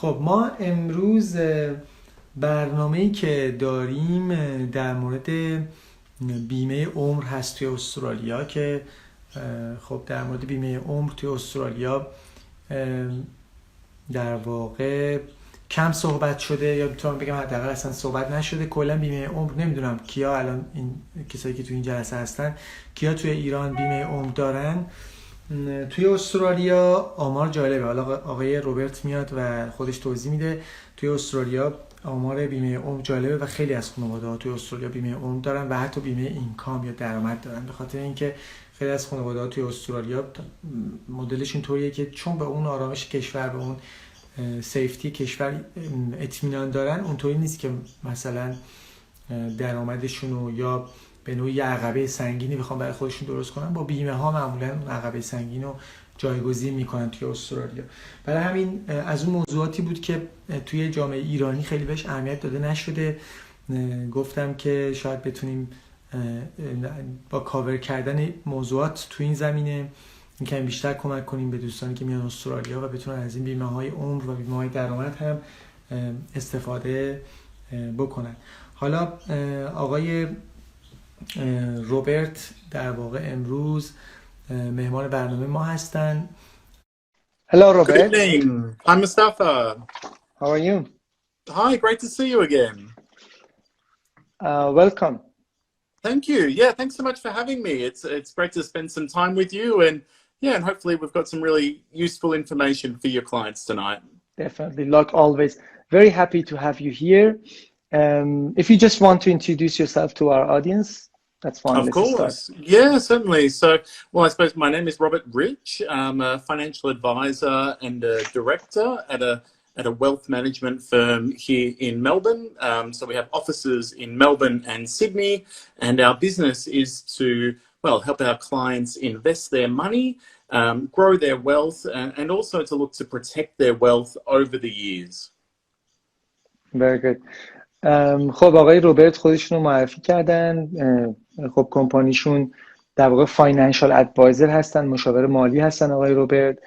خب ما امروز برنامه‌ای که داریم در مورد بیمه عمر هست توی استرالیا که خب در مورد بیمه عمر توی استرالیا در واقع کم صحبت شده، یا میتونم بگم حداقل اصلا صحبت نشده. کلا بیمه عمر نمیدونم کیا الان این کسایی که توی این جلسه هستن کیا توی ایران بیمه عمر دارن. توی استرالیا آمار جالبه. حالا آقای روبرت میاد و خودش توضیح میده. توی استرالیا آمار بیمه عمر جالبه و خیلی از خانواده‌ها توی استرالیا بیمه عمر دارن و حتی بیمه اینکام یا درآمد دارن، به خاطر اینکه خیلی از خانواده‌ها توی استرالیا مدلشون طوریه که چون به اون آرامش کشور، به اون سیفتی کشور اطمینان دارن، اونطوری نیست که مثلا درآمدشون یا به نوعی عقبه سنگینی بخوام برای خودشون درست کنن. با بیمه ها معمولا عقبه سنگین رو جایگزین میکنن توی استرالیا. برای همین از اون موضوعاتی بود که توی جامعه ایرانی خیلی بهش اهمیت داده نشده. گفتم که شاید بتونیم با کاور کردن موضوعات توی این زمینه یکم بیشتر کمک کنیم به دوستانی که میان استرالیا و بتونن از این بیمه های عمر و بیمه های درآمد هم استفاده بکنن. حالا آقای روبرت در واقع امروز مهمان برنامه ما هستن. Hello, Robert. Good evening. I'm Mustafa. How are you? Hi, great to see you again. Welcome. Thank you. Yeah, thanks so much for having me. It's great to spend some time with you, and and hopefully we've got some really useful information for your clients tonight. Definitely, like always. Very happy to have you here. If you just want to introduce yourself to our audience, that's fine. Of Let's course. start. Yeah, certainly. So, well, I suppose my name is Robert Rich. I'm a financial advisor and a director at a wealth management firm here in Melbourne. So we have offices in Melbourne and Sydney, and our business is to, well, help our clients invest their money, grow their wealth, and also to look to protect their wealth over the years. Very good. خب آقای روبرت خودشون رو معرفی کردن. خب کمپانیشون در واقع فاینانشال ادوایزر هستن، مشاور مالی هستن آقای روبرت،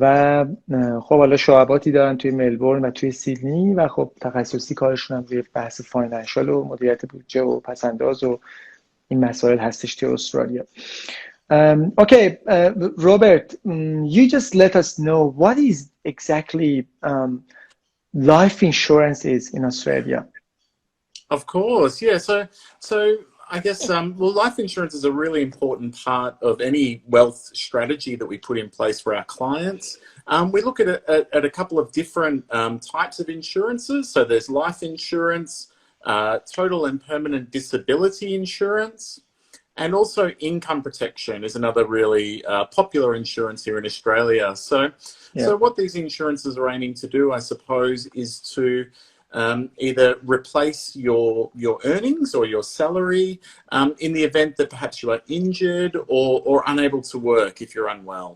و خب حالا شعباتی دارن توی ملبورن و توی سیدنی و خب تخصصی کارشون هم روی بحث فاینانشال و مدیریت بودجه و پسنداز و این مسائل هستش توی استرالیا. Okay, Robert, you just let us know what is exactly life insurance is in Australia. Of course, yeah. So I guess well, life insurance is a really important part of any wealth strategy that we put in place for our clients. We look at a couple of different types of insurances. So there's life insurance, total and permanent disability insurance, and also income protection is another really popular insurance here in Australia. So what these insurances are aiming to do, I suppose, is to either replace your earnings or your salary in the event that perhaps you are injured or unable to work if you're unwell.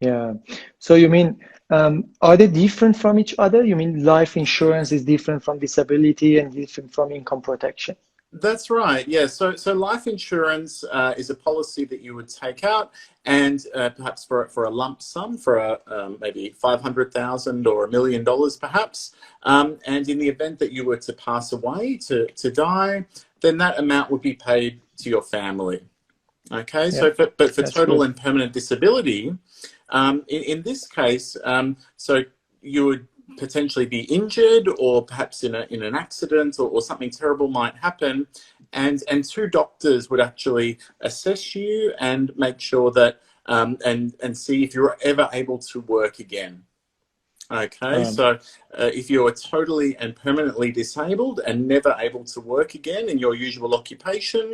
Yeah. So you mean, are they different from each other? You mean life insurance is different from disability and different from income protection? That's right. Yeah. So life insurance is a policy that you would take out, and perhaps for a lump sum, for maybe $500,000 or $1 million, perhaps. And in the event that you were to pass away, to die, then that amount would be paid to your family. Okay. Yeah, So, but for total good. and permanent disability, in this case, so you would potentially be injured, or perhaps in an accident, or something terrible might happen, and two doctors would actually assess you and make sure that and see if you're ever able to work again. Okay, so if you are totally and permanently disabled and never able to work again in your usual occupation,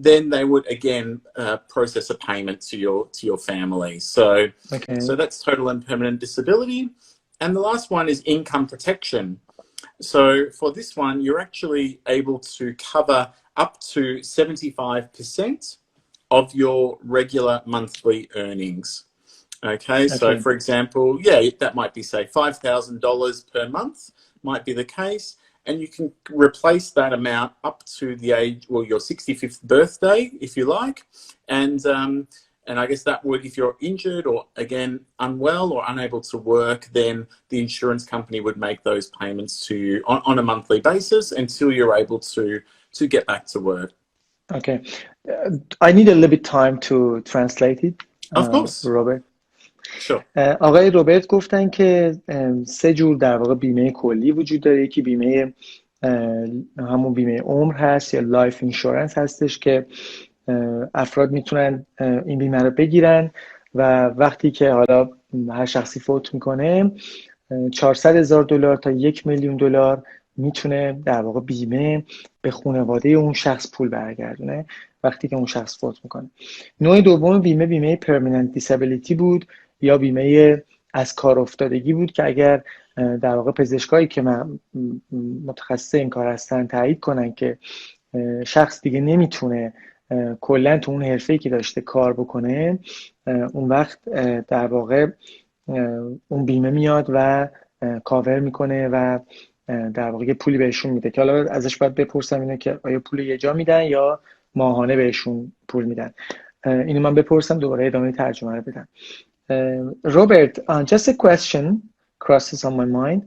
then they would again process a payment to your family. So that's total and permanent disability. And the last one is income protection. So for this one, you're actually able to cover up to 75% of your regular monthly earnings. Okay, so for example, that might be, say, $5,000 per month might be the case, and you can replace that amount up to the age, well, your 65th birthday, if you like, And I guess that would, if you're injured or again unwell or unable to work, then the insurance company would make those payments to you on a monthly basis until you're able to get back to work. Okay. I need a little bit time to translate it. Of course. Robert. Sure. آقای روبرت گفتن که 3 جور در واقع بیمه کلی وجود داره. یکی بیمه همون بیمه عمر هست یا لایف اینشورنس هستش که افراد میتونن این بیمه رو بگیرن و وقتی که حالا هر شخصی فوت میکنه $400,000 تا $1,000,000 میتونه در واقع بیمه به خانواده اون شخص پول برگردونه وقتی که اون شخص فوت میکنه. نوع دوم بیمه پرمننت دیسابیلیتی بود یا بیمه از کار افتادگی بود که اگر در واقع پزشکایی که متخصص این کار هستن تایید کنن که شخص دیگه نمیتونه کلا تو اون حرفه‌ای که داشته کار بکنه، اون وقت در واقع اون بیمه میاد و کاور میکنه و در واقع پولی بهشون میده که حالا ازش باید بپرسم اینه که آیا پول یه جا میدن یا ماهانه بهشون پول میدن. اینو من بپرسم دوباره ادامه ترجمه رو بدم. Robert, just a question crosses on my mind.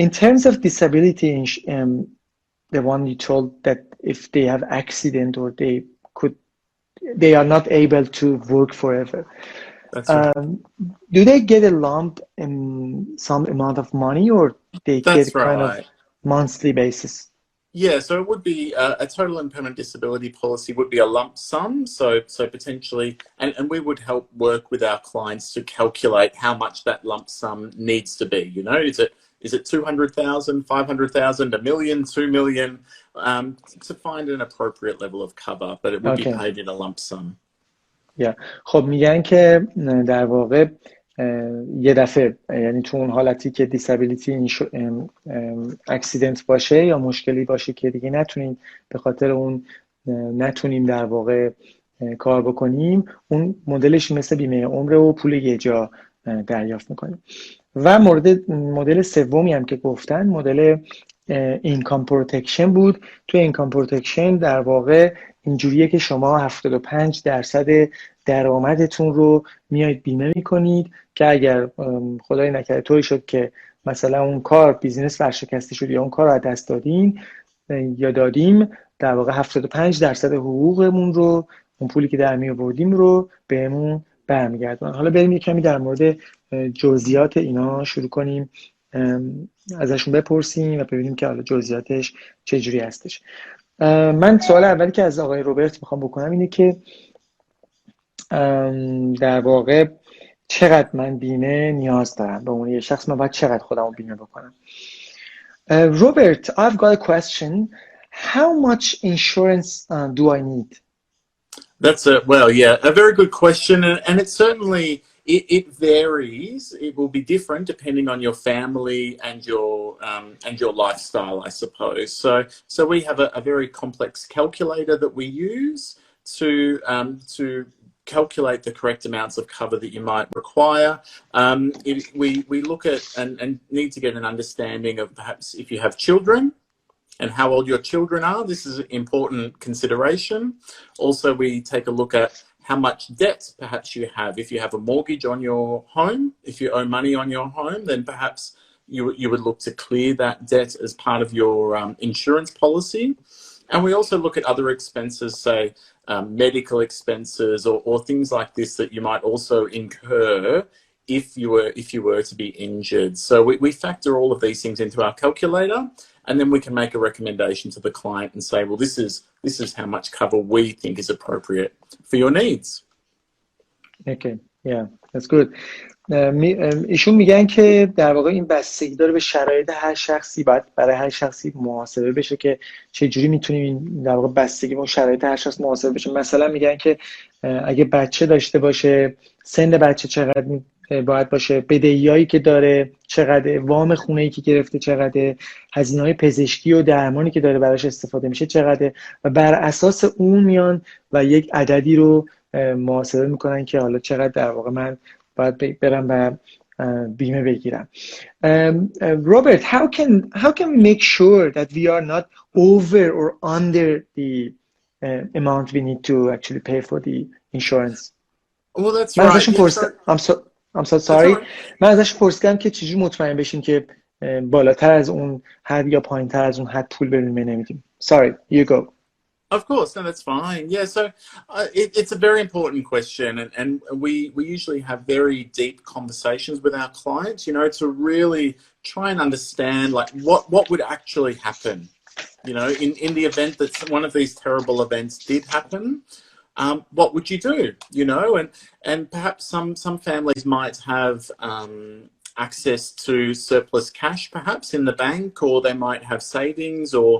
In terms of disability, the one you told that if they have accident or they are not able to work forever. That's right. Do they get a lump in some amount of money or they That's get kind right. of monthly basis? Yeah, so it would be a total and permanent disability policy would be a lump sum. So potentially, and we would help work with our clients to calculate how much that lump sum needs to be. You know, is it 200,000, 500,000, $1 million, 2 million, to find an appropriate level of cover, but it would be paid in a lump sum. خب میگن که در واقع یه دفعه، یعنی تو اون حالتی که دیسابیلیتی اکسیدنت باشه یا مشکلی باشه که دیگه نتونیم به خاطر اون نتونیم در واقع کار بکنیم، اون مدلش مثل بیمه عمر و پول یه جا دریافت میکنیم. و مدل سومی هم که گفتن مدل اینکام پروتکشن بود. تو اینکام پروتکشن در واقع اینجوریه که شما 75% درآمدتون رو میایید بیمه میکنید که اگر خدای نکرده طوری شد که مثلا اون کار بیزینس ورشکسته شد یا اون کار رو از دست دادین یا دادیم، در واقع 75% حقوقمون رو، اون پولی که در می آوردیم رو بهمون برمیگردونن. حالا بریم یه کمی در مورد جزئیات اینا شروع کنیم، ازشون بپرسیم و ببینیم که حالا جزئیاتش چجوری هستش. من سوال اولی که از آقای روبرت میخوام بکنم اینه که در واقع چقدر من بیمه نیاز دارم، به عنوان یه شخص من باید چقدر خودمو بیمه بکنم. Robert, I've got a question. How much insurance do I need? That's a very good question, and it certainly it varies. It will be different depending on your family and your lifestyle, I suppose. So we have a very complex calculator that we use to calculate the correct amounts of cover that you might require. We look at and need to get an understanding of perhaps if you have children and how old your children are. This is an important consideration. Also, we take a look at how much debt perhaps you have. If you have a mortgage on your home, if you owe money on your home, then perhaps you would look to clear that debt as part of your insurance policy. And we also look at other expenses, say medical expenses or things like this that you might also incur if you were to be injured. So we factor all of these things into our calculator, and then we can make a recommendation to the client and say, well, this is how much cover we think is appropriate for your needs. Okay, yeah, that's good. ایشون میگن که در واقع این بستگی داره به شرایط هر شخصی، باید برای هر شخصی محاسبه بشه که چجوری میتونیم این در واقع بستگی با شرایط هر شخص محاسبه بشه. مثلا میگن که اگه بچه داشته باشه سن بچه چقدر باید باشه، بدهیایی که داره چقدر، وام خونه‌ای که گرفته چقدر، هزینه‌های پزشکی و درمانی که داره براش استفاده میشه چقدر، و بر اساس اون میان و یک عددی رو محاسبه میکنن که حالا چقدر در واقع من باید برم و بیمه بگیرم. Robert, how can we make sure that we are not over or under amount we need to actually pay for the insurance. Well, that's من right. ازشون Yeah, پرسیدم I'm so sorry. من ازشون پرسیدم که چجوری مطمئن بشیم که بالاتر از اون حد یا پایینتر از اون حد پول به بیمه نمیدیم. Sorry, you go. Of course, no, that's fine. Yeah, so it's a very important question, and we usually have very deep conversations with our clients, you know, to really try and understand like what would actually happen, you know, in the event that one of these terrible events did happen. What would you do, you know, and perhaps some families might have access to surplus cash perhaps in the bank, or they might have savings or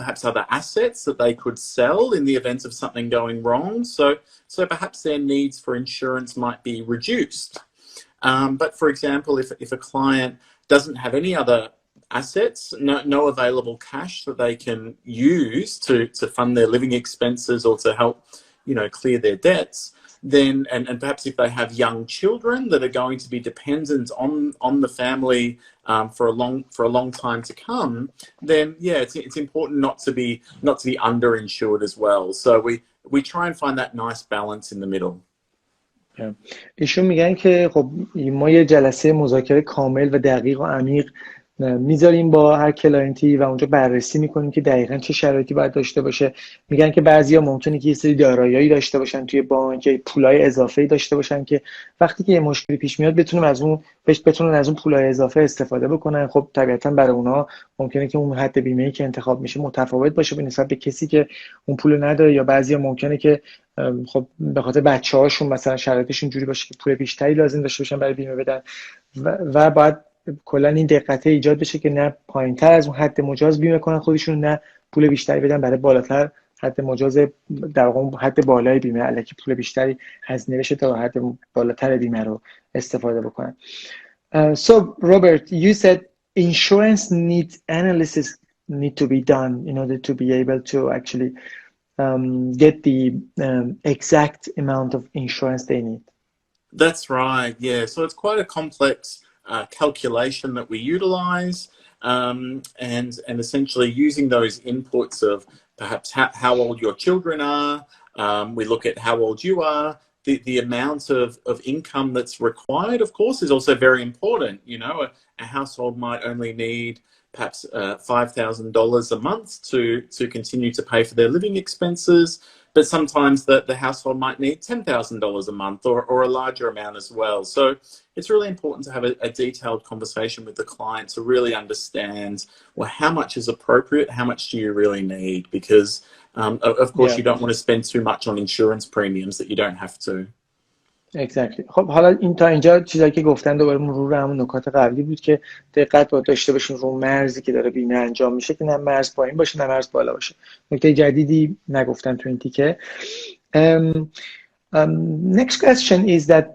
perhaps other assets that they could sell in the event of something going wrong. So perhaps their needs for insurance might be reduced. But for example, if a client doesn't have any other assets, no available cash that they can use to fund their living expenses or to help, you know, clear their debts, then and perhaps if they have young children that are going to be dependent on the family for a long time to come, then yeah, it's important not to be underinsured as well. So we try and find that nice balance in the middle. ایشون میگن که خب ما یه جلسه مذاکره کامل و دقیق و عمیق میذاریم با هر کلاینتی و اونجا بررسی میکنیم که دقیقاً چه شرایطی باید داشته باشه. میگن که بعضیا ممکنه که یه سری دارایی‌هایی داشته باشن توی بانک، پولای اضافه‌ای داشته باشن که وقتی که یه مشکلی پیش میاد بتونن از اون پولای اضافه استفاده بکنن. خب طبیعتاً برای اونها ممکنه که اون حد بیمه‌ای که انتخاب میشه متفاوت باشه به نسبت به کسی که اون پول نداره، یا بعضیا ممکنه که خب به خاطر بچه‌هاشون مثلا شرایطشون جوری باشه که پول بیشتری لازم داشته باشن برای بیمه بدن و باید کلا این دقته ایجاد بشه که نه پایینتر از اون حد مجاز بیمه کنن خودشون، نه پول بیشتری بدن برای بالاتر حد مجاز، در واقع حد بالای بیمه الکی پول بیشتری هزینه بشه تا حد بالاتر بیمه رو استفاده بکنن. So Robert, you said insurance needs analysis need to be done in order to be able to actually get the exact amount of insurance they need. That's right. Yeah. So it's quite a complex calculation that we utilize, and essentially using those inputs of perhaps how old your children are. We look at how old you are. The amount of income that's required, of course, is also very important. You know, a household might only need perhaps $5,000 a month to continue to pay for their living expenses. But sometimes the household might need $10,000 a month or a larger amount as well. So it's really important to have a detailed conversation with the client to really understand, well, how much is appropriate, how much do you really need? Because, of course, you don't want to spend too much on insurance premiums that you don't have to. Exactly. خب حالا این تا اینجا چیزایی که گفتن دوباره مرور همون نکات قبلی بود که دقت باید داشته باشیم رو مرزی که داره بیمه انجام میشه که نه مرز پایین باشه نه مرز بالا باشه. نکته جدیدی نگفتن تو این تیکه. Next question is that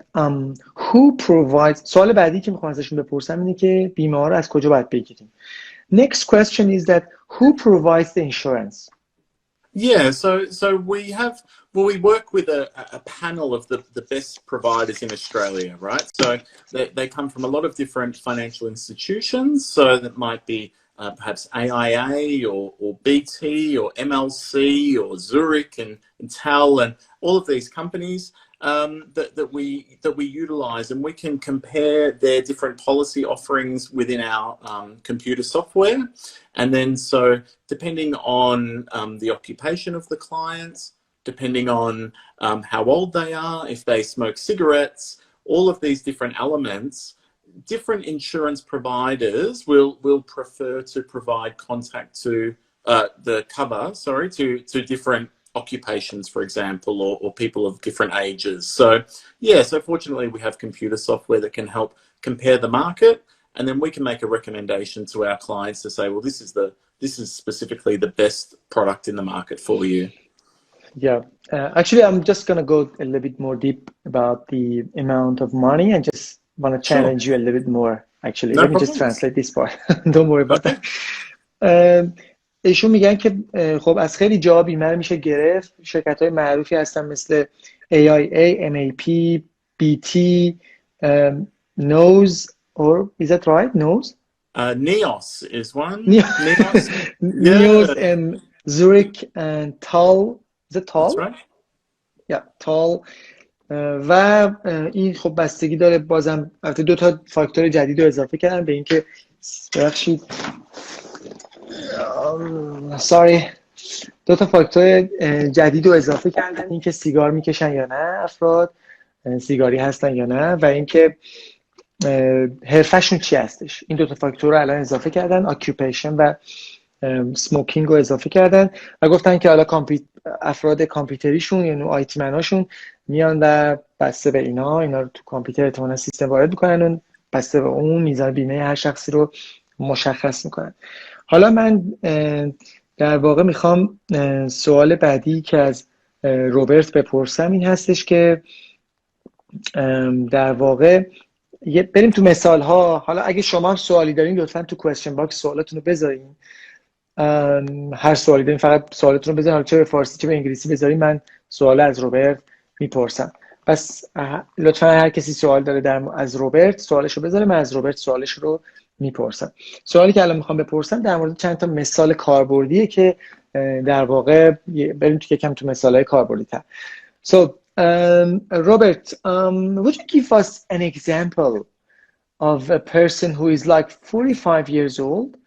who provides. سوال بعدی که میخوام ازشون بپرسم اینه که بیمه ها رو از کجا باید بگیریم. Next question is that who provides the insurance. Yeah, so we work with a panel of the best providers in Australia, right? So they come from a lot of different financial institutions. So that might be perhaps AIA or BT or MLC or Zurich and TAL and all of these companies that we utilize, and we can compare their different policy offerings within our computer software. And then so depending on the occupation of the clients, depending on how old they are, if they smoke cigarettes, all of these different elements, different insurance providers will prefer to provide contact to the cover, to different occupations, for example, or people of different ages. So yeah, so fortunately we have computer software that can help compare the market, and then we can make a recommendation to our clients to say, well, this is specifically the best product in the market for you. Yeah, actually, I'm just gonna go a little bit more deep about the amount of money and just want to challenge you a little bit more. Actually, let me just translate this part. Don't worry about that. ایشون میگن که خب از خیلی جا بیمه رو میشه گرفت. شرکت‌های معروفی هستن مثل AIA, MAP, BT, NOS, or is that right? NOS? NEOS is one. NEOS and Zurich and TAL. Is it tall? That's right. Yeah, tall. و این خب بستگی داره، بازم البته 2 تا فاکتور جدید رو اضافه کردن به اینکه ببخشید sorry 2 تا فاکتور جدید رو اضافه کردن، اینکه سیگار میکشن یا نه افراد، سیگاری هستن یا نه، و اینکه حرفشون چی هستش. این 2 تا فاکتور رو الان اضافه کردن، اکیوپیشن و سموکینگ رو اضافه کردن و گفتن که حالا افراد کامپیوتریشون یعنی آیتی مناشون میان و بسته به اینا رو تو کامپیوتر احتمالاً سیستم وارد میکنن و بسته به اون میزان بیمه هر شخصی رو مشخص میکنن. حالا من در واقع میخوام سوال بعدی که از روبرت بپرسم این هستش که در واقع بریم تو مثال ها. حالا اگه شما سوالی دارین لطفا تو کوئسچن باکس سوالاتون رو بذارین، هر سوالی دارین فقط سوالتون رو بذارین، حالا چه به فارسی چه به انگلیسی بذارین، من سوال از روبرت میپرسم. پس لطفا هر کسی سوال داره از روبرت سوالش رو بذاره، من از روبرت سوالش رو میپرسم. سوالی که الان میخوام بپرسم در مورد چند تا مثال کاربردیه که در واقع بریم تو یکم تو مثالهای کاربردی تر. So Robert, would you give us an example of a person who is like 45 years old?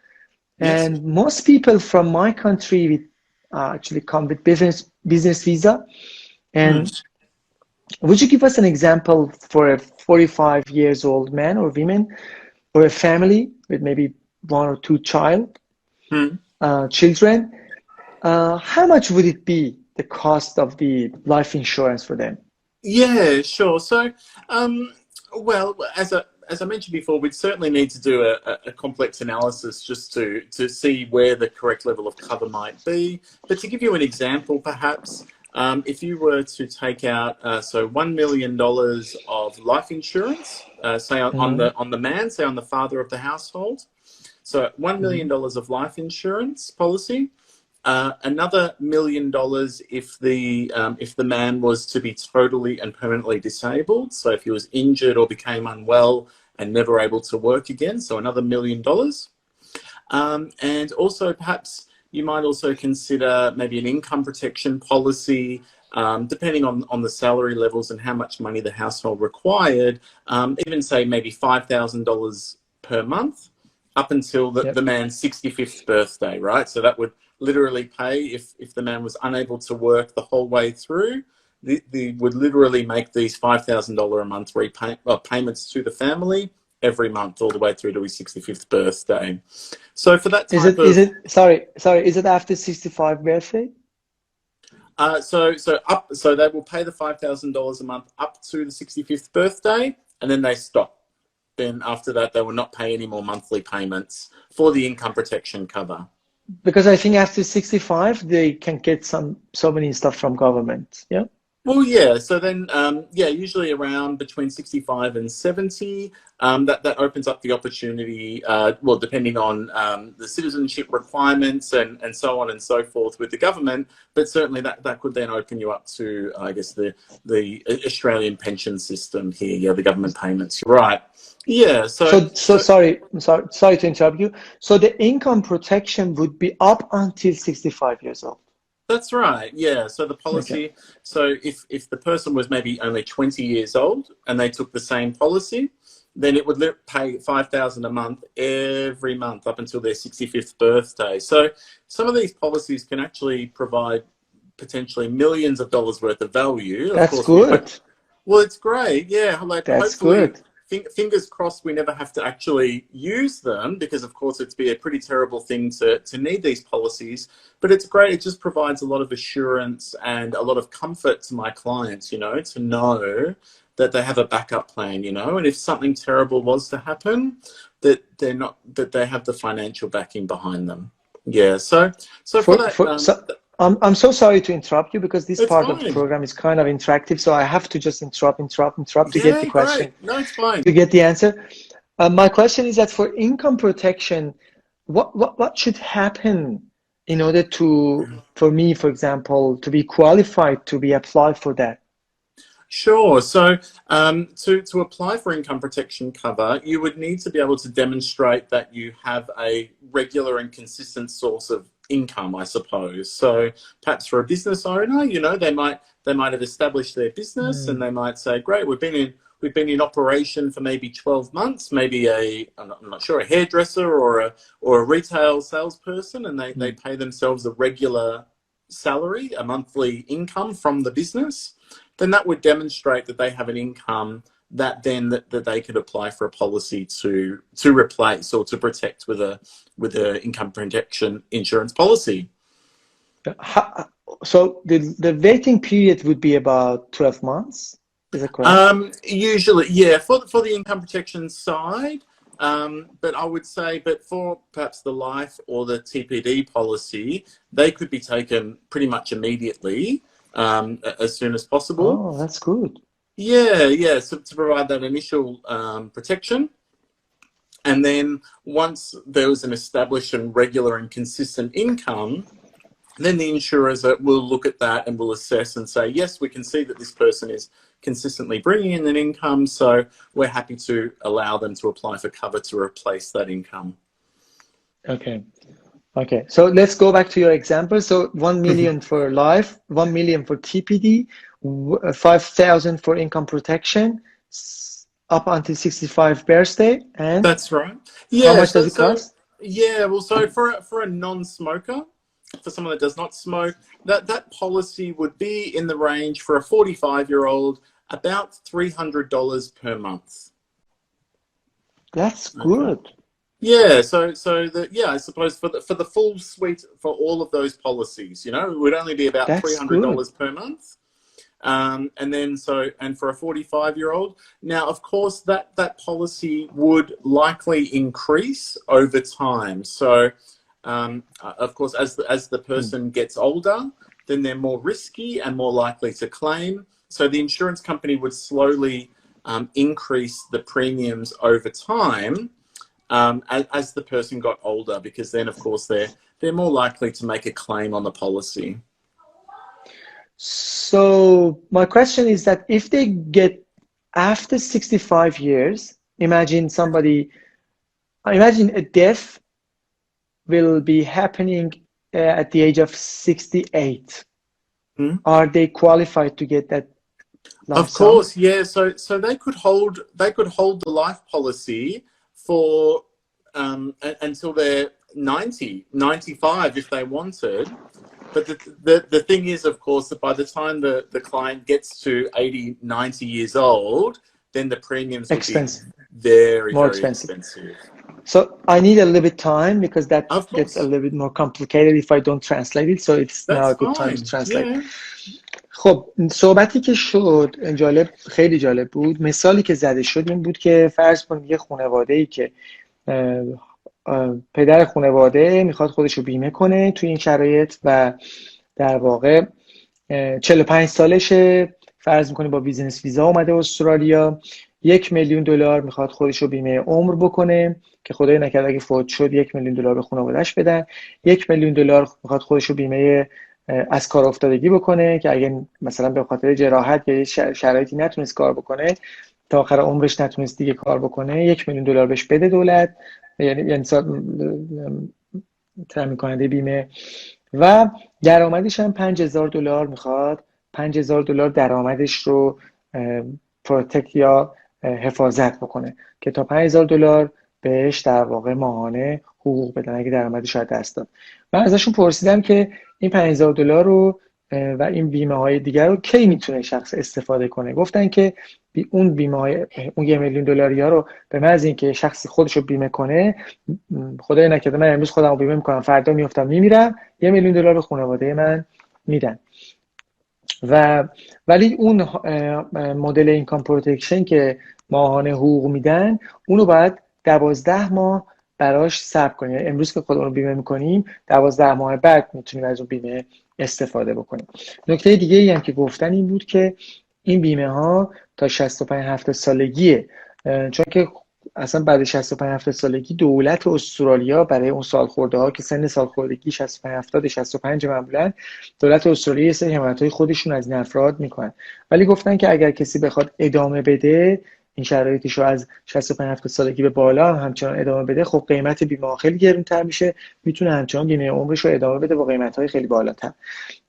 Yes. And most people from my country actually come with business visa. And would you give us an example for a 45 years old man or woman or a family with maybe 1 or 2 children? How much would it be, the cost of the life insurance for them? Yeah, sure. So, well, as I mentioned before, we'd certainly need to do a complex analysis just to see where the correct level of cover might be. But to give you an example, perhaps, if you were to take out so $1 million of life insurance, say on the man, say on the father of the household, so $1 million of life insurance policy. Another $1 million if the man was to be totally and permanently disabled. So if he was injured or became unwell and never able to work again, so another $1 million. And also perhaps you might also consider maybe an income protection policy, depending on the salary levels and how much money the household required. Even say maybe $5,000 per month up until the man's 65th birthday, right? So that would literally pay if the man was unable to work the whole way through. They would literally make these $5,000 a month payments to the family every month all the way through to his 65th birthday. So for that type is it after 65th birthday? So they will pay the $5,000 a month up to the 65th birthday, and then they stop. Then after that, they will not pay any more monthly payments for the income protection cover. Because I think after 65, they can get so many stuff from government. Yeah. Well, yeah. So then, usually around between 65 and 70, that opens up the opportunity. Well, depending on the citizenship requirements and so on and so forth with the government, but certainly that could then open you up to, I guess, the Australian pension system here. Yeah, the government payments. You're right. Yeah. So sorry to interrupt you. So the income protection would be up until 65 years old. That's right. Yeah. So the policy. Okay. So if the person was maybe only 20 years old and they took the same policy, then it would pay $5,000 a month every month up until their 65th birthday. So some of these policies can actually provide potentially millions of dollars worth of value. That's good. Well, it's great. Yeah. Like, that's good. Fingers crossed we never have to actually use them, because of course it'd be a pretty terrible thing to need these policies, but it's great. It just provides a lot of assurance and a lot of comfort to my clients, to know that they have a backup plan, and if something terrible was to happen, that they have the financial backing behind them. Yeah. So I'm so sorry to interrupt you, because this part of the program is kind of interactive, so I have to just interrupt to get the question. No, it's fine. To get the answer. My question is that for income protection, what should happen in order for me, for example, to be qualified to be applied for that? Sure. So to apply for income protection cover, you would need to be able to demonstrate that you have a regular and consistent source of income, I suppose. So perhaps for a business owner, you know, they might have established their business and they might say, great, we've been in operation for maybe 12 months, maybe I'm not sure, a hairdresser or a retail salesperson, and they pay themselves a regular salary, a monthly income from the business. Then that would demonstrate that they have an income that they could apply for a policy to replace or to protect with a income protection insurance policy. So the waiting period would be about 12 months. Is that correct? Usually, yeah, for the income protection side. But I would say, but for perhaps the life or the TPD policy, they could be taken pretty much immediately, as soon as possible. Oh, that's good. Yeah. So to provide that initial protection. And then once there was an established and regular and consistent income, then the insurers will look at that and will assess and say, yes, we can see that this person is consistently bringing in an income, so we're happy to allow them to apply for cover to replace that income. Okay. So let's go back to your example. So 1 million for life, 1 million for TPD, 5,000 for income protection, up until 65 birthday, and that's right. Yeah. How much does it cost? Yeah. Well, so for a non-smoker, for someone that does not smoke, that policy would be in the range for a 45-year-old about $300 per month. That's good. Okay. Yeah, so I suppose for the full suite for all of those policies, you know, it would only be about $300 per month. And then for a 45-year-old, now of course that policy would likely increase over time. So of course, as the person gets older, then they're more risky and more likely to claim. So the insurance company would slowly increase the premiums over time as the person got older, because then, of course, they're more likely to make a claim on the policy. So my question is that if they get after 65 years, imagine a death will be happening at the age of 68. Are they qualified to get that lump sum? Of course, yeah. So they could hold the life policy for until they're 90, 95 if they wanted. But the thing is, of course, that by the time the client gets to 80, 90 years old, then the premiums will be very, more very expensive. So I need a little bit time because that gets a little bit more complicated if I don't translate it. So it's now a good time to translate. Yeah. خب صحبتی که شد خیلی جالب بود. مثالی که زده شد این بود که فرض کنید یه خانواده‌ای که پدر خانواده میخواد خودش رو بیمه کنه توی این شرایط و در واقع 45 سالشه، فرض میکنه با بیزینس ویزا اومده استرالیا، $1,000,000 میخواد خودش رو بیمه عمر بکنه که خدای نکرده اگه فوت شد $1,000,000 به خانواده‌اش بدن. $1,000,000 میخواد خودش رو بیمه از کار افتادگی بکنه که اگه مثلا به خاطر جراحت یا شرایطی نتونست کار بکنه، تا آخر عمرش نتونست دیگه کار بکنه، $1,000,000 بهش بده دولت، یعنی تامین کننده بیمه. و درآمدش هم $5,000 میخواد، $5,000 درآمدش رو پروتکت یا حفاظت بکنه که تا $5,000 بهش در واقع ماهانه حقوق بدن اگه درآمدش رو دست داد. من ازشون پرسیدم که این $5,000 رو و این بیمه های دیگر رو کی میتونه شخص استفاده کنه. گفتن که اون بیمه های اون $1,000,000 رو به محض اینکه شخصی خودش رو بیمه کنه، خدای نکرده من امروز خودم رو بیمه میکنم فردا میافتم میمیرم، $1,000,000 به خانواده من میدن. ولی اون مدل اینکام پروتکشن که ماهانه حقوق میدن، اونو باید 12 ماه براش صبر کنیم. امروز که خودمون رو بیمه میکنیم 12 ماه بعد میتونیم از اون بیمه استفاده بکنیم. نکته دیگه ای هم که گفتن این بود که این بیمه ها تا 65-70 سالگیه، چون که اصلا بعد 65-70 سالگی دولت استرالیا برای اون سالخورده ها که سن سالخوردگی 65-70-65 معمولا دولت استرالیا یه سری حمایت‌های خودشون از این افراد میکنن. ولی گفتن که اگر کسی بخواد ادامه بده این شرایطش رو از 65-70 سالگی به بالا همچنان ادامه بده، خب قیمت بیمه خیلی گرونتر میشه، میتونه همچنان بیمه عمرش رو ادامه بده با قیمت‌های خیلی بالاتر.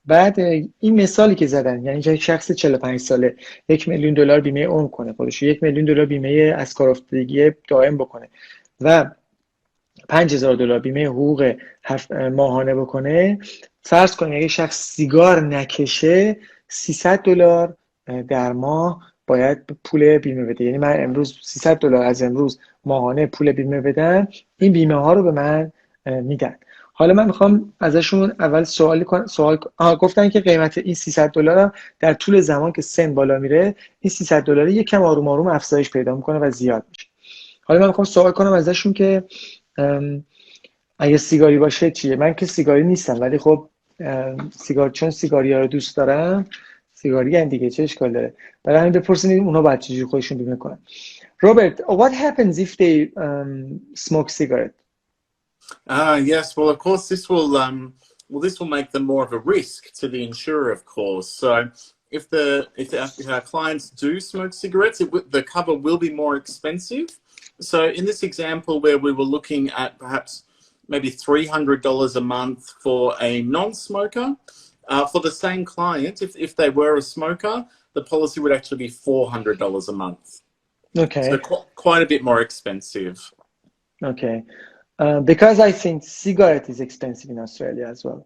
بعد این مثالی که زدن، یعنی یک شخص 45 ساله $1,000,000 بیمه عمر کنه، خودش $1,000,000 بیمه از کار افتادگی دائم بکنه و $5,000 بیمه حقوق ماهانه بکنه، فرض کنید اگه شخص سیگار نکشه $300 در ماه باید پول بیمه بده. یعنی من امروز $300 از امروز ماهانه پول بیمه بدم، این بیمه ها رو به من میدن. حالا من میخوام ازشون اول گفتن که قیمت این $300 هم در طول زمان که سن بالا میره این $300 یکم آروم آروم افزایش پیدا میکنه و زیاد میشه. حالا من میخوام سوال کنم ازشون که اگه سیگاری باشه چیه؟ من که سیگاری نیستم ولی خب چون سیگاری ها رو دوست دارم، سیگاری هم دیگه چه اشکال داره؟ برای همین بپرسین اونا باید چجوری خودشون بیمه کنن. Robert, what happens if they smoke cigarette? Yes, well, of course, this will make them more of a risk to the insurer, of course. So, if our clients do smoke cigarettes, the cover will be more expensive. So, in this example, where we were looking at perhaps maybe $300 a month for a non-smoker, for the same client, if they were a smoker, the policy would actually be $400 a month. Okay. So, quite a bit more expensive. Okay. Because I think cigarette is expensive in Australia as well.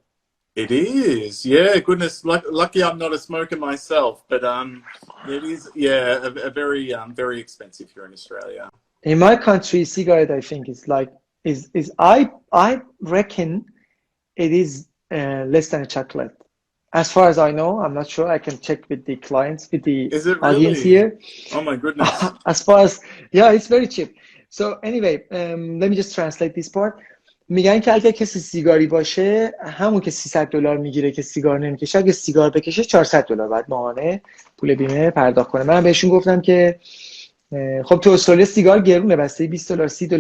It is, yeah. Goodness, lucky I'm not a smoker myself, but it is, yeah, a very very expensive here in Australia. In my country, cigarette I think is I reckon it is less than a chocolate. As far as I know, I'm not sure. I can check with the clients, with the audience here. Oh my goodness. As far as it's very cheap. So anyway, let me just translate this part. میگن که اگه کسی سیگاری باشه، همون که $300 میگیره که سیگار نمیکشه، اگه سیگار بکشه $400 بعد ماهانه پول بیمه پرداخت کنه. من بهشون گفتم که خب تو استرالیا سیگار گرونه، بسته $20 $30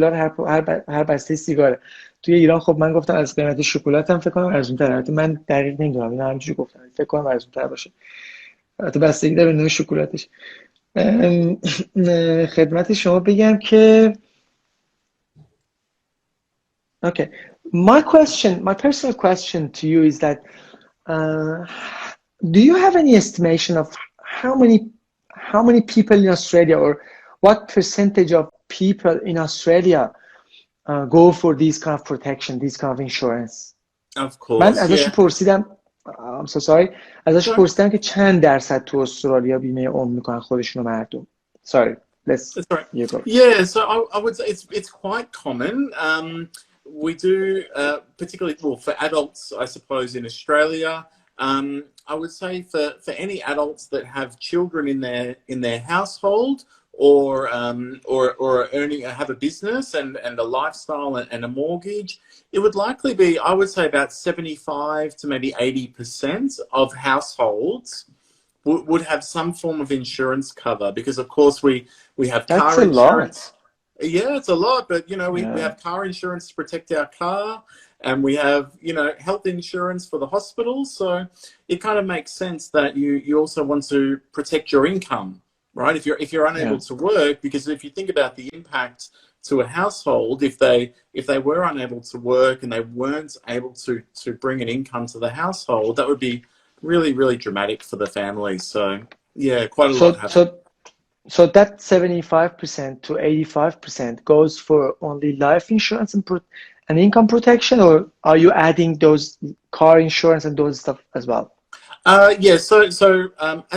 هر بسته سیگاره. توی ایران خب من گفتم از قیمت شکلات هم فکر کنم ارزون‌تره. البته من دقیق نمیدونم، اینا همینجوری گفتم، فکر کنم ارزون‌تر باشه. البته بستگی داره به نوع شکلاتش. خدمت شما بگم که Okay. My personal question to you is that, do you have any estimation of how many people in Australia, or what percentage of people in Australia go for these kind of protection, these kind of insurance? Of course. من ازش پرسیدم I'm so sorry. ازش پرسیدم که چند درصد تو استرالیا بیمه عمر میکنن خودشون مردم. Sorry. That's right. You go. Yeah, so I would say it's quite common. We do, particularly for adults, I suppose, in Australia. I would say for any adults that have children in their household, or have a business and a lifestyle and a mortgage, it would likely be, I would say, about 75 to maybe 80% of households would have some form of insurance cover, because of course we have car insurance. Yeah, it's a lot, but we have car insurance to protect our car, and we have health insurance for the hospital. So it kind of makes sense that you also want to protect your income, right? If you're unable to work, because if you think about the impact to a household, if they were unable to work and they weren't able to bring an income to the household, that would be really, really dramatic for the family. So yeah, quite a lot happens. So that 75% to 85% goes for only life insurance and income protection, or are you adding those car insurance and those stuff as well? Yeah. So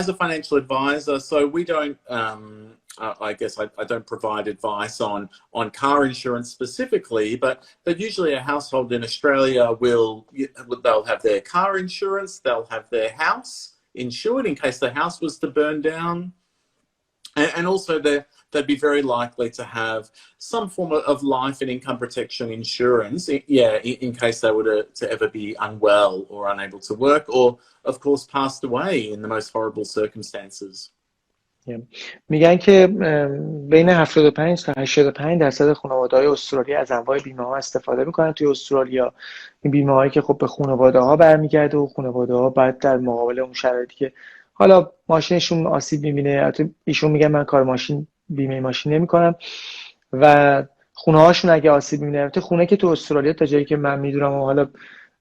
as a financial advisor, so we don't. I guess I don't provide advice on car insurance specifically, but usually a household in Australia they'll have their car insurance, they'll have their house insured in case the house was to burn down. And also they'd be very likely to have some form of life and income protection insurance, in case they were to ever be unwell or unable to work, or of course passed away in the most horrible circumstances. میگن که بین 75 تا 85% خانواده‌های استرالیا از انواع بیمه ها استفاده میکنن توی استرالیا. این بیمه هایی که خب به خانواده ها برمیگرده و خانواده ها بعد در مقابل اون شرایطی که حالا ماشینشون آسیب میبینه، ایشون میگن من کار ماشین بیمه ماشین نمیکنن و خونه هاشون اگه آسیب میبینه. خونه که تو استرالیا تا جایی که من میدونم و حالا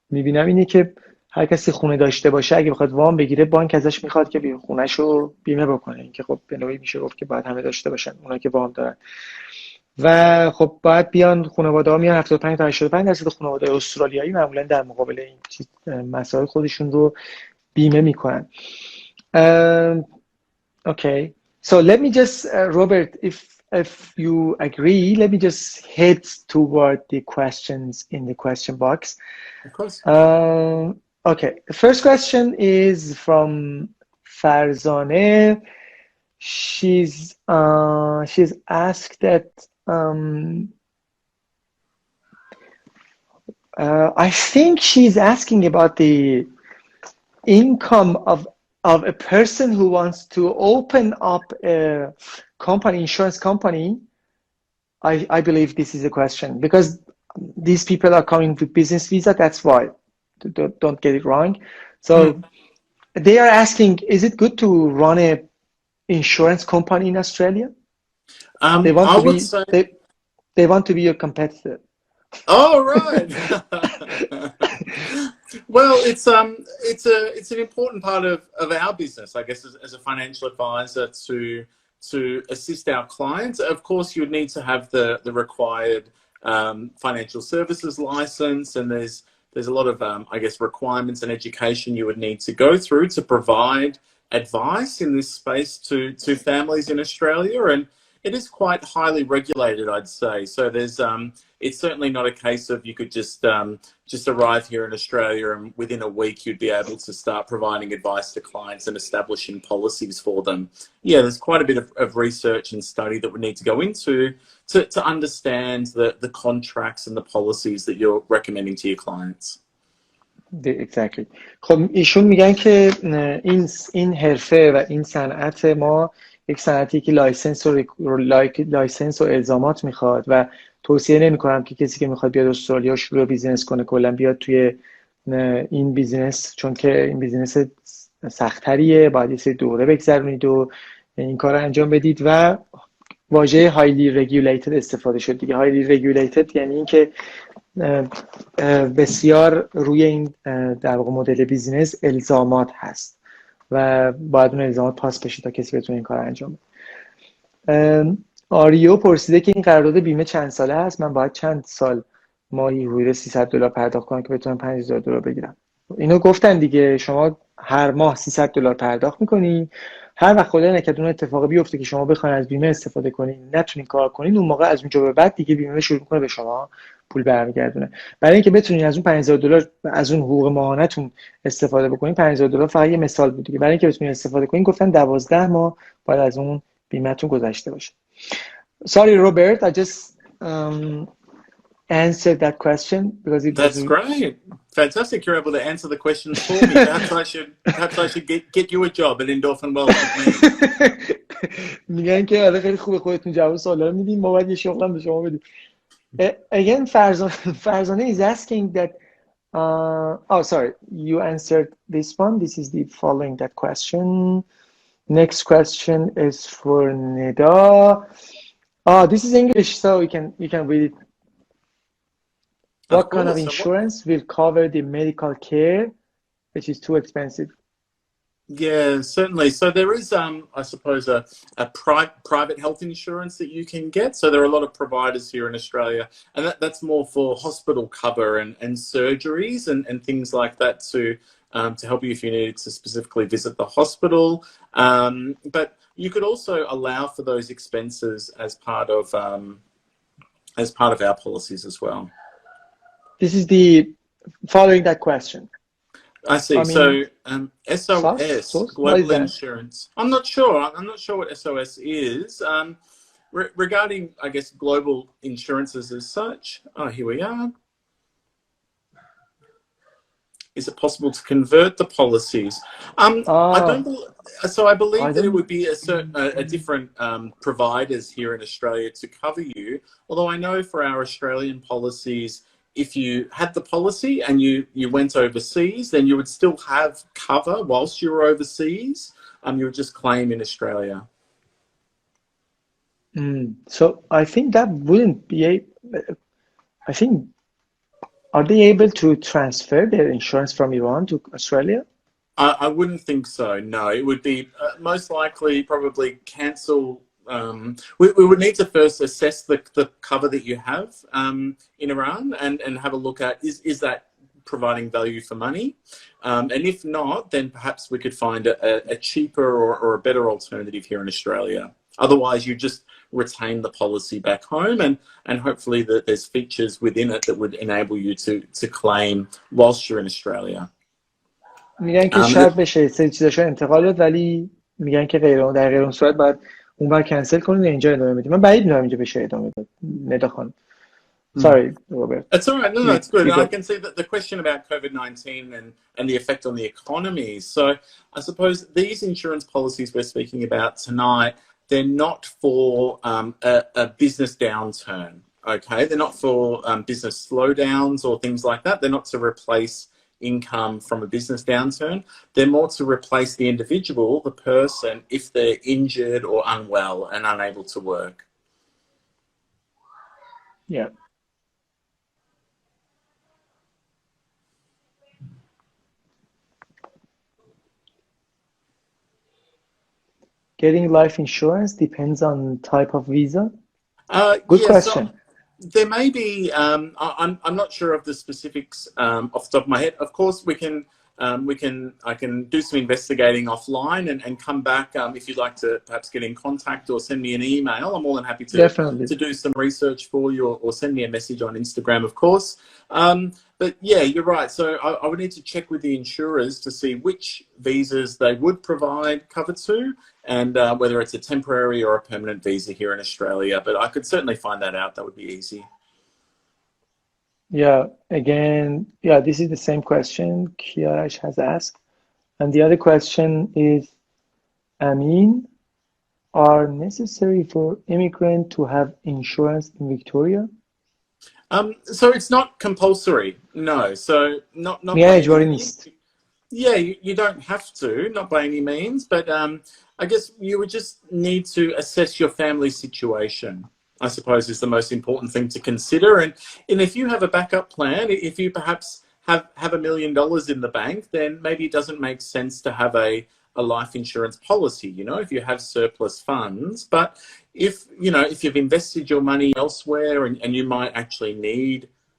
میبینم اینه که هر کسی خونه داشته باشه اگه بخواد وام بگیره بانک ازش میخواد که خونه‌شو بیمه بکنه. این که خب به نوعی میشه گفت که باید همه داشته باشن اونایی که وام دارن و خب باید بیان خانواده‌ها میان 75 تا 85% خانواده استرالیایی معمولا در مقابل این مسائل خودشون رو بیمه میکنن. Okay. So let me just Robert, if you agree, let me just head toward the questions in the question box. Of course. Okay. The first question is from Farzaneh. She's asked that I think she's asking about the income of a person who wants to open up a company, insurance company. I believe this is a question because these people are coming with business visa. That's why. Don't get it wrong. So they are asking, is it good to run a insurance company in Australia? They want to be your competitor. Oh, right. Well, it's an important part of our business, I guess, as a financial advisor to assist our clients. Of course, you would need to have the required financial services license, and there's a lot of I guess requirements and education you would need to go through to provide advice in this space to families in Australia, and it is quite highly regulated, I'd say. So there's it's certainly not a case of you could just arrive here in Australia and within a week you'd be able to start providing advice to clients and establishing policies for them. Yeah, there's quite a bit of research and study that would need to go into to understand the contracts and the policies that you're recommending to your clients. Exactly. خب ایشون میگن که این حرفه و این صنعت ما یک صنعتی که لایسنس و الزامات میخواد و توصیه نمیکنم که کسی که میخواد بیاد استرالیا شروع بیزینس کنه کلا بیاد توی این بیزینس، چون که این بیزینس سخت‌تریه، باید یه سری دوره بگذرونید و این کار رو انجام بدید و واژه highly regulated استفاده شد دیگه. highly regulated یعنی این که بسیار روی این در واقع مدل بیزینس الزامات هست و باید اون الزامات پاس بشه تا کسی بتونه این کار انجام بده. آریو پرسیده که این قرارداد بیمه چند ساله هست، من باید چند سال ماهی حدود $300 پرداخت کنم که بتونم $5000 بگیرم. اینو گفتن دیگه، شما هر ماه $300 پرداخت میکنین، هر وقت خدای نکرد اون اتفاقی بیفته که شما بخواید از بیمه استفاده کنین نتونین کار کنین، اون موقع از اونجا به بعد دیگه بیمه شروع میکنه به شما پول برمیگردونه. برای اینکه بتونین از اون $5000 از اون حقوق ماهانه‌تون استفاده بکنین، $5000 فقط یه مثال بود دیگه. برای اینکه بتونین استفاده کنین گفتن 12 ماه باید از اون بیمه‌تون گذشته باشه. Sorry Robert, I just answered that question because it That's great. Fantastic. You're able to answer the questions for me. Perhaps I should get you a job at Endorphin Wealth with me. میگن که آره خیلی خوبه خودتون جواب سوالا رو میدین، ما باید یه شغل هم به شما بدیم. Again, Farzaneh is asking that oh sorry, you answered this one. This is the following that question. Next question is for Neda. Oh, this is English, so you can read it. What kind of insurance will cover the medical care, which is too expensive? Yeah, certainly. So there is, I suppose, a private health insurance that you can get. So there are a lot of providers here in Australia, and that's more for hospital cover and surgeries and things like that to help you if you needed to specifically visit the hospital. But you could also allow for those expenses as part of our policies as well. This is the following that question. I see. SOS, Global Insurance. I'm not sure. I'm not sure what SOS is. Regarding, I guess, global insurances as such. Oh, here we are. Is it possible to convert the policies? I believe that it would be a different providers here in Australia to cover you. Although I know for our Australian policies, if you had the policy and you went overseas, then you would still have cover whilst you were overseas. You would just claim in Australia. So I think that wouldn't be I think, are they able to transfer their insurance from Iran to Australia? I wouldn't think so. No, it would be most likely probably cancel. We would need to first assess the cover that you have in Iran and have a look at is that providing value for money, and if not, then perhaps we could find a cheaper or a better alternative here in Australia. Otherwise, you just retain the policy back home, and hopefully that there's features within it that would enable you to claim whilst you're in Australia. میگن که شاید بشه سری چیزاشو انتقال داد، ولی میگن که در غیر اون صورت باید اونور کنسل کنید و اینجا ادامه بدید. من بعید میدونم اینجا بشه ادامه داد. ندا خانم. Sorry, Robert. It's all right. No, it's good. And I can see that the question about COVID-19 and the effect on the economy. So I suppose these insurance policies we're speaking about tonight, they're not for a business downturn, okay? They're not for business slowdowns or things like that. They're not to replace income from a business downturn. They're more to replace the individual, the person, if they're injured or unwell and unable to work. Yeah. Getting life insurance depends on type of visa. Good question. So there may be. I'm not sure of the specifics off the top of my head. Of course, I can do some investigating offline and come back if you'd like to perhaps get in contact or send me an email. I'm more than happy to do some research for you or send me a message on Instagram, of course. But yeah, you're right. So I would need to check with the insurers to see which visas they would provide cover to and whether it's a temporary or a permanent visa here in Australia. But I could certainly find that out. That would be easy. Yeah, again, yeah, this is the same question Kiarash has asked. And the other question is, Amin, are necessary for immigrant to have insurance in Victoria? So it's not compulsory, no. So not yeah, yeah, you don't have to, not by any means, but I guess you would just need to assess your family situation, I suppose, is the most important thing to consider. And if you have a backup plan, if you perhaps have $1 million in the bank, then maybe it doesn't make sense to have a life insurance policy, you know, if you have surplus funds. But if you've invested your money elsewhere and you might actually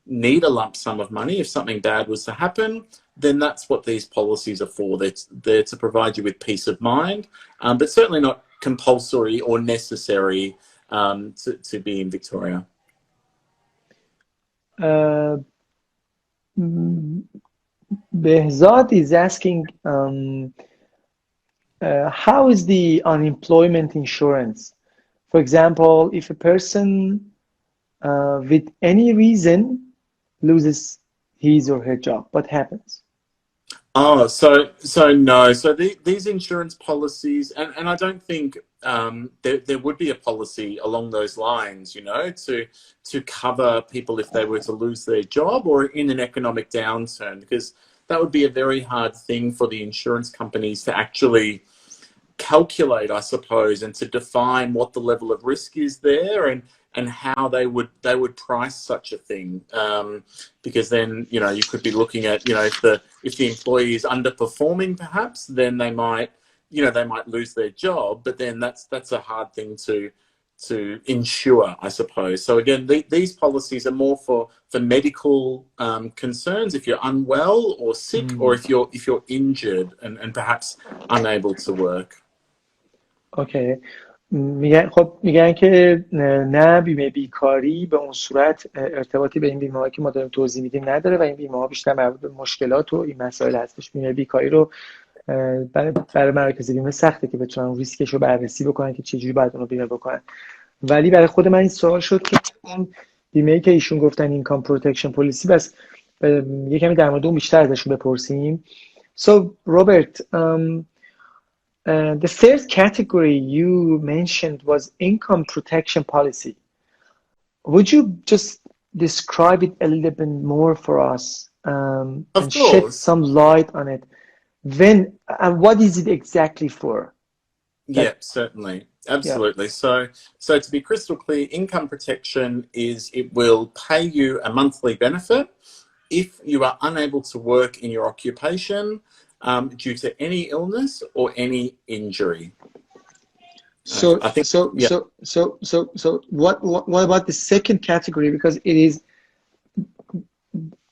need a lump sum of money if something bad was to happen, then that's what these policies are for. They're to provide you with peace of mind, but certainly not compulsory or necessary to be in Victoria. Behzad is asking, how is the unemployment insurance? For example, if a person with any reason loses his or her job, what happens? Oh, so no. So these insurance policies, and I don't think there would be a policy along those lines, you know, to cover people if they were to lose their job or in an economic downturn, because that would be a very hard thing for the insurance companies to actually calculate, I suppose, and to define what the level of risk is there and how they would price such a thing, because then, you know, you could be looking at, you know, if the employee is underperforming, perhaps, then they might lose their job, but then that's a hard thing to insure, I suppose. So again, these policies are more for medical concerns, if you're unwell or sick, or if you're injured and perhaps unable to work. Okay. میگن که نه، بیمه بیکاری به اون صورت ارتباطی به این بیمه هایی که ما داریم توضیح میدیم نداره و این بیمه ها بیشتر مربوط به مشکلات و این مسائل هستش. بیمه بیکاری رو برای مراکز بیمه سخته که بتونن ریسکش رو بررسی بکنن که چجوری باید اون رو بیمه بکنن. ولی برای خود من این سوال شد که اون بیمه‌ای که ایشون گفتن اینکام پروتکشن پلیسی، بس یه کمی در مورد اون بیشتر ازشون بپرسیم. So Robert, the third category you mentioned was income protection policy. Would you just describe it a little bit more for us and shed some light on it? What is it exactly for? Yeah, certainly. Absolutely. So to be crystal clear, income protection is it will pay you a monthly benefit if you are unable to work in your occupation due to any illness or any injury. So I think, so what about the second category? Because it is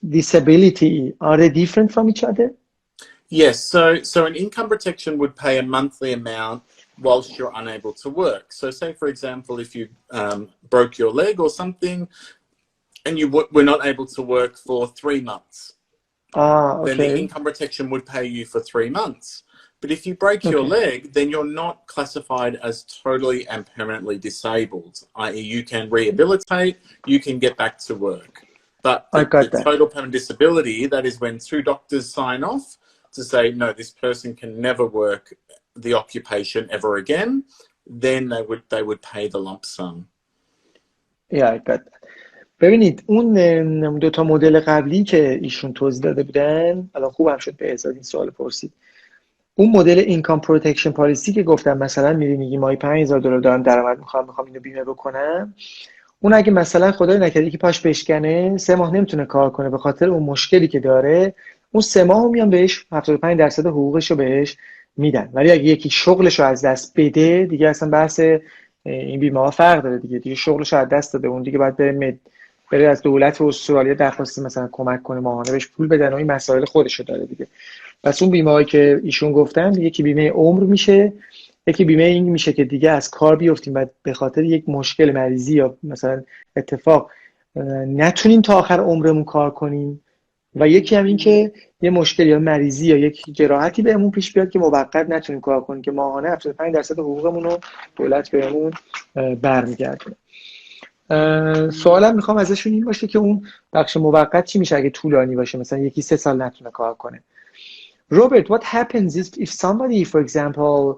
disability. Are they different from each other? Yes. So an income protection would pay a monthly amount whilst you're unable to work. So say, for example, if you broke your leg or something and you were not able to work for 3 months, okay. then the income protection would pay you for 3 months. But if you break your leg, then you're not classified as totally and permanently disabled, i.e. you can rehabilitate, you can get back to work. But the total permanent disability, that is when 2 doctors sign off to say, no, this person can never work the occupation ever again, then they would pay the lump sum. Yeah, I got that. ببینید اون دو تا مدل قبلی که ایشون توضیح داده بودن، الان خوبم شد به ازاد این سوال پرسید. اون مدل اینکام پروتکشن پالیسی که گفتم مثلا میگی ماهی $5000 دارم درآمد میخوام اینو بیمه بکنم، اون اگه مثلا خدای نکرده که پاش بشکنه 3 ماه نمیتونه کار کنه به خاطر اون مشکلی که داره، اون 3 ماه میان بهش 75% حقوقش رو بهش میدن. ولی اگه یکی شغلش رو از دست بده دیگه اصلا بحث این بیمه ها فرق داره دیگه شغلش رو از دست داده، اون دیگه باید بره از دولت استرالیا درخواست مثلا کمک کنه ماهانه بهش پول بدن و این مسائل خودش رو داره دیگه. پس اون بیمه هایی که ایشون گفتن یکی بیمه عمر میشه، یکی بیمه این میشه که دیگه از کار بیفتیم و به خاطر یک مشکل مریضی یا مثلا اتفاق نتونیم تا آخر عمرمون کار کنیم، و یکی هم این که یه مشکل یا مریضی یا یک جراحتی بهمون پیش بیاد که موقت نتونیم کار کنیم که ماهانه 75% حقوقمون رو دولت بهمون برمیگردونه. سوالم میخوام ازشون این باشه که اون بخش موقت چی میشه اگه طولانی باشه، مثلا یکی 3 سال نتونه کار کنه. Robert, what happens if somebody, for example,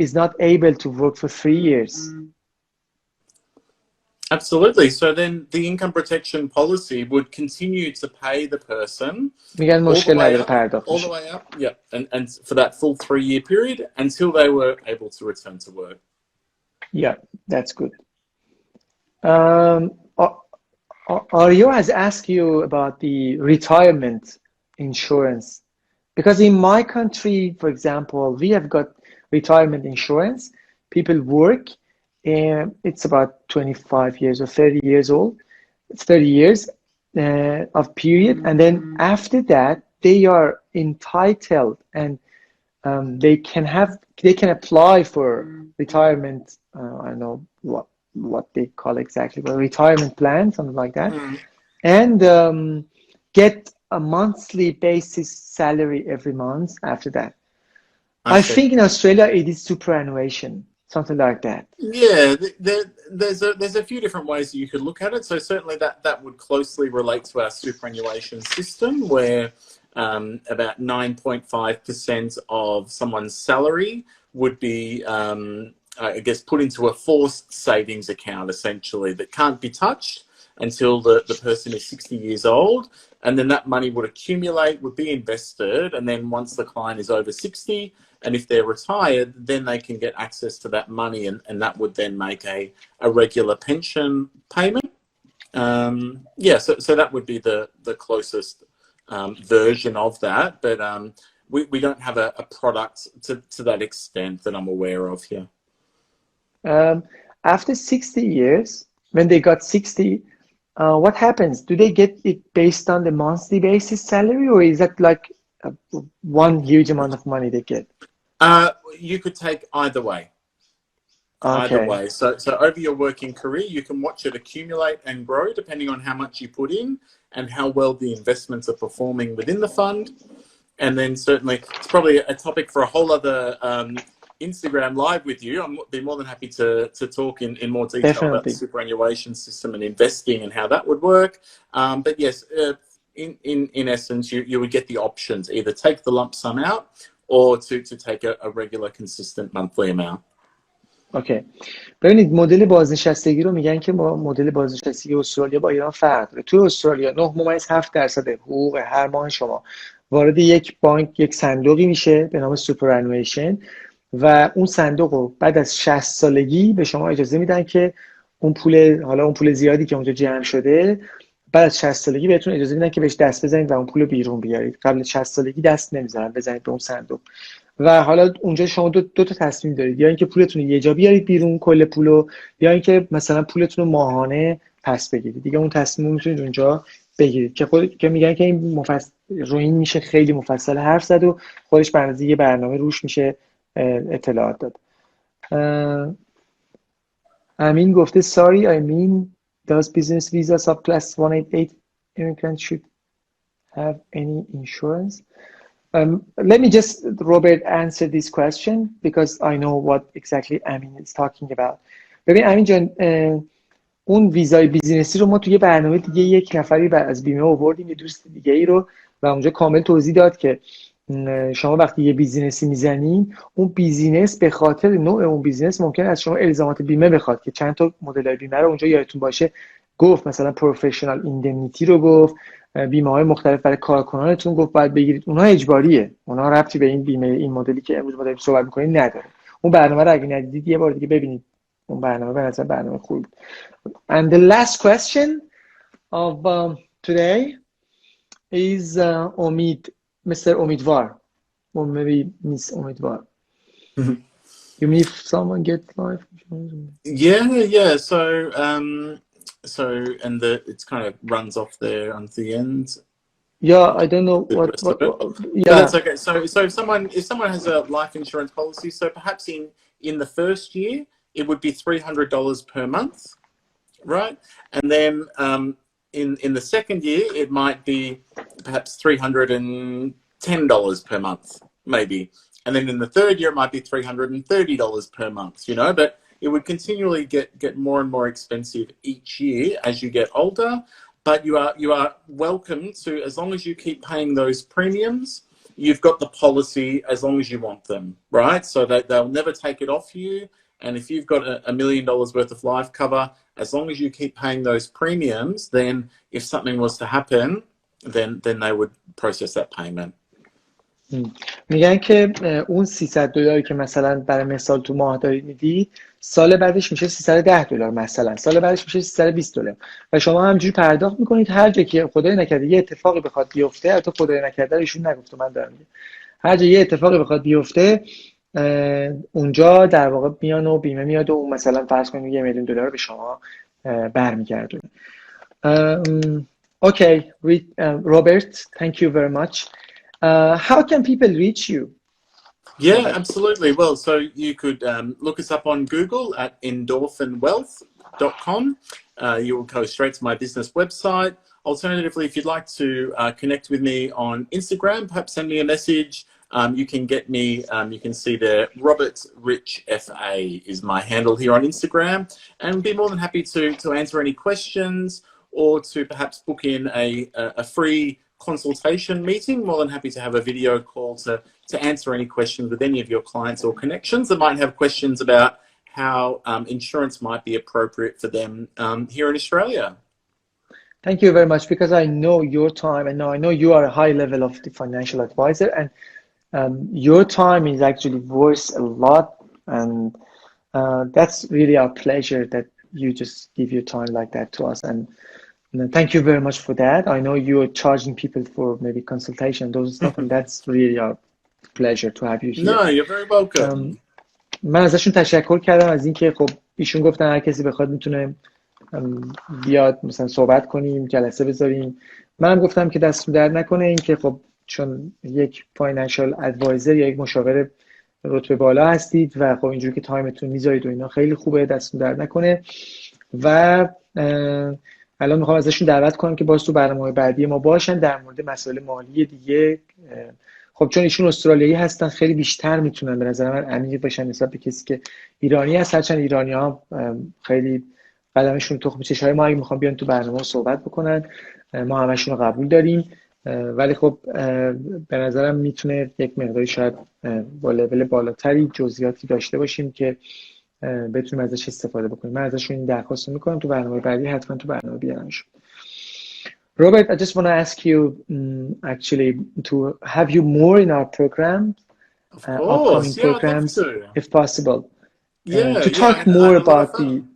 is not able to work for 3 years? Absolutely. So then the income protection policy would continue to pay the person میگن مشکل نداره پرداخت all the way up, yeah, and for that full 3-year period until they were able to return to work. Yeah, that's good. Ario has asked you about the retirement insurance. Because in my country, for example, we have got retirement insurance. People work, and it's about 25 years or 30 years old. It's 30 years of period, and then after that, they are entitled, and they can apply for retirement. I don't know what they call exactly, but retirement plan, something like that, and get a monthly basis salary every month after that. I think in Australia it is superannuation, something like that. Yeah, there's a few different ways that you could look at it. So certainly that would closely relate to our superannuation system, where about 9.5% of someone's salary would be, I guess, put into a forced savings account, essentially, that can't be touched until the person is 60 years old, and then that money would accumulate, would be invested, and then once the client is over 60, and if they're retired, then they can get access to that money, and that would then make a regular pension payment. So that would be the closest version of that, but we don't have a product to that extent that I'm aware of here. After 60 years, when they got 60, what happens? Do they get it based on the monthly basis salary, or is that like one huge amount of money they get? You could take either way. Okay. Either way. So over your working career, you can watch it accumulate and grow depending on how much you put in and how well the investments are performing within the fund. And then certainly, it's probably a topic for a whole other Instagram live with you. I'd be more than happy to talk in more detail about the superannuation system and investing and how that would work. But yes, in essence, you would get the options, either take the lump sum out or to take a regular consistent monthly amount. اوکی. ببینید مدل بازنشستگی رو میگن که مدل بازنشستگی استرالیا با ایران فرق داره. توی استرالیا 9.7% حقوق هر ماه شما وارد یک بانک، یک صندوقی میشه به نام سوپرانویشن و اون صندوق رو بعد از 60 سالگی به شما اجازه میدن که اون پول زیادی که اونجا جمع شده بعد از 60 سالگی بهتون اجازه میدن که بهش دست بزنید و اون پول رو بیرون بیارید. قبل از 60 سالگی دست نمیذارن بزنید به اون صندوق. و حالا اونجا شما دو تا تصمیم دارید، یا اینکه پولتون رو یه جا بیارید بیرون کل پولو، یا اینکه مثلا پولتون رو ماهانه پس بگیرید. دیگه اون تصمیم رو میتونید اونجا بگیرید که میگن که این روی این میشه خیلی مفصل حرف زد و خودش به اندازه یه برنامه روش میشه اطلاعات داد. امین گفته sorry I mean does business visa subclass 188 immigrant should have any insurance? Let me just, Robert, answer this question because I know what exactly Amin is talking about. ببین امین جان، اون ویزای بیزینسی رو ما توی برنامه دیگه یک نفری از بیمه آوردیم، یه دوست دیگه ای رو، و اونجا کامل توضیح داد که شما وقتی یه بیزینسی میزنین، اون بیزینس به خاطر نوع اون بیزینس ممکن از شما الزامات بیمه بخواد که چند تا مدل بیمه رو اونجا یادتون باشه گفت. مثلا پروفشنال ایندمنیتی رو گفت، بیمه های مختلف برای کارکنانتون گفت باید بگیرید. اونها اجباریه، اونها ربطی به این بیمه این مدلی که امروز ما داریم صحبت می‌کنیم نداره. اون برنامه رو اگه ندیدید یه بار دیگه ببینید، اون برنامه به نظر برنامه خوبی بود. And the last question of today is Mr. Omidvar, or maybe Miss Omidvar. You mean if someone get life insurance? Yeah. So it's kind of runs off there onto the end. Yeah, I don't know what yeah. No, that's okay. So if someone has a life insurance policy, so perhaps in the first year it would be $300 per month, right? And then in the second year it might be perhaps $310 per month, maybe. And then in the third year it might be $330 per month, you know, but it would continually get more and more expensive each year as you get older. But you are welcome to, as long as you keep paying those premiums, you've got the policy as long as you want them, right? So that they'll never take it off you. And if you've got $1 million worth of life cover, as long as you keep paying those premiums, then if something was to happen, then they would process that payment. میگن که اون $300 که مثلا برای مثال تو ماهداری میدی، سال بعدش میشه $310 مثلا، سال بعدش میشه $320 و شما همینجوری پرداخت میکنید. هر جا که خدای نکرده یه اتفاقی بخواد بیفته، البته خدای نکرده ایشون نگفته، من دارم میگم، هر جا یه اتفاقی بخواد بیفته اونجا در واقع میان و بیمه میاد و اون مثلا فرض کنید $1 میلیون به شما برمیگردونه. Okay, Robert, thank you very much. How can people reach you? Yeah, absolutely. Well, so you could look us up on Google at endorphinwealth.com. You will go straight to my business website. Alternatively, if you'd like to connect with me on Instagram, perhaps send me a message. You can get me, you can see there, Robert Rich FA is my handle here on Instagram. And I'd be more than happy to answer any questions or to perhaps book in a free consultation meeting. More than happy to have a video call to answer any questions with any of your clients or connections that might have questions about how insurance might be appropriate for them here in Australia. Thank you very much, because I know your time, and I know you are a high level of the financial advisor, and your time is actually worth a lot, and that's really our pleasure that you just give your time like that to us. And thank you very much for that. I know you are charging people for maybe consultation, those stuff, and that's really our pleasure to have you here. No, you're very welcome. من ازشون تشکر کردم از اینکه خب ایشون گفتن هر کسی بخواد میتونه بیاد مثلا صحبت کنیم، جلسه بذاریم. منم گفتم که دستتون درد نکنه، این که خب چون یک فاینانشال ادوایزر یا یک مشاور رتبه بالا هستید و خب اینجوری که تایمتون میذارید و اینا خیلی خوبه، دستتون درد نکنه. و الان میخوام ازشون دعوت کنم که باز تو برنامه‌های بعدی ما باشن در مورد مسائل مالی دیگه. خب چون ایشون استرالیایی هستن خیلی بیشتر میتونن به نظر من عمیق باشن نسبت به کسی که ایرانی هست، هرچند ایرانی‌ها خیلی قدمشون تخم چشای ما اگه میخوام بیان تو برنامه صحبت بکنن، ما همشون رو قبول داریم، ولی خب به نظرم میتونه یک مقداری شاید با لول بالاتری جزئیاتی داشته باشیم که بتونیم ازش استفاده بکنیم. من ازشون این درخواست رو میکنم تو برنامه بعدی حتما تو برنامه بیارمشون. Robert, I just want to ask you actually to have you more in our program Of upcoming course. Yeah, I'd love programs, to. if possible. Yeah. To talk and more I have a lot of about fun.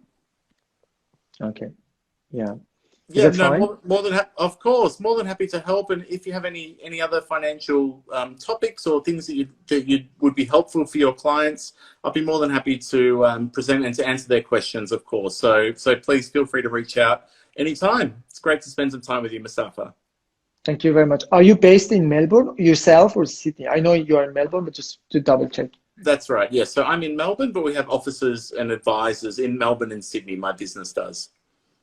Okay. Yeah. Is Yeah, that no, fine? more than of course, more than happy to help. And if you have any other financial topics or things that you would be helpful for your clients, I'll be more than happy to present and to answer their questions, of course. So please feel free to reach out anytime. It's great to spend some time with you, Mustafa. Thank you very much. Are you based in Melbourne yourself or Sydney? I know you are in Melbourne, but just to double check. That's right. Yes. So I'm in Melbourne, but we have offices and advisors in Melbourne and Sydney. My business does.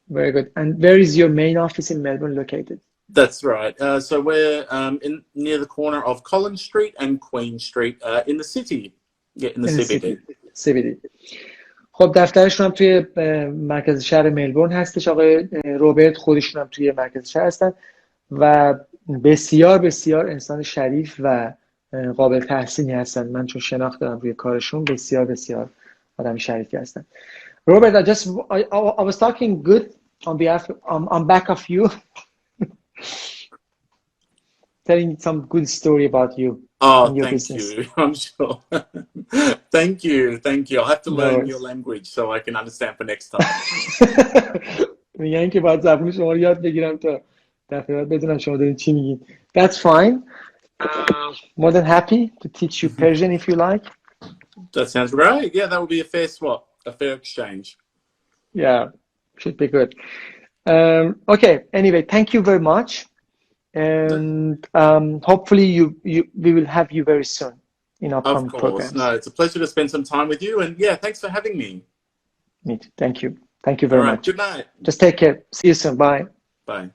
Very good. And where is your main office in Melbourne located? That's right. So we're near the corner of Collins Street and Queen Street in the city. Yeah, in the CBD. CBD. خب دفترشون هم توی مرکز شهر ملبورن هستش. آقای روبرت خودشون هم توی مرکز شهر هستن و بسیار بسیار انسان شریف و قابل تحسینی هستن. من چون شناخت دارم روی کارشون، بسیار بسیار آدم شریفی هستن. Robert, I was talking good on back of you, telling some good story about you and your business. You. I'm sure. Thank you. I'll have to learn your language so I can understand for next time. میگن که باید زبون شما رو یاد بگیرم تا دفعه بعد بدونم شما دارین چی میگین. That's fine. More than happy to teach you Persian if you like. That sounds great. Yeah, that would be a fair swap, a fair exchange. Yeah, should be good. Okay. Anyway, thank you very much, and hopefully we will have you very soon in upcoming programs. No, it's a pleasure to spend some time with you, and yeah, thanks for having me. Thank you very much. Good night. Just take care. See you soon. Bye. Bye.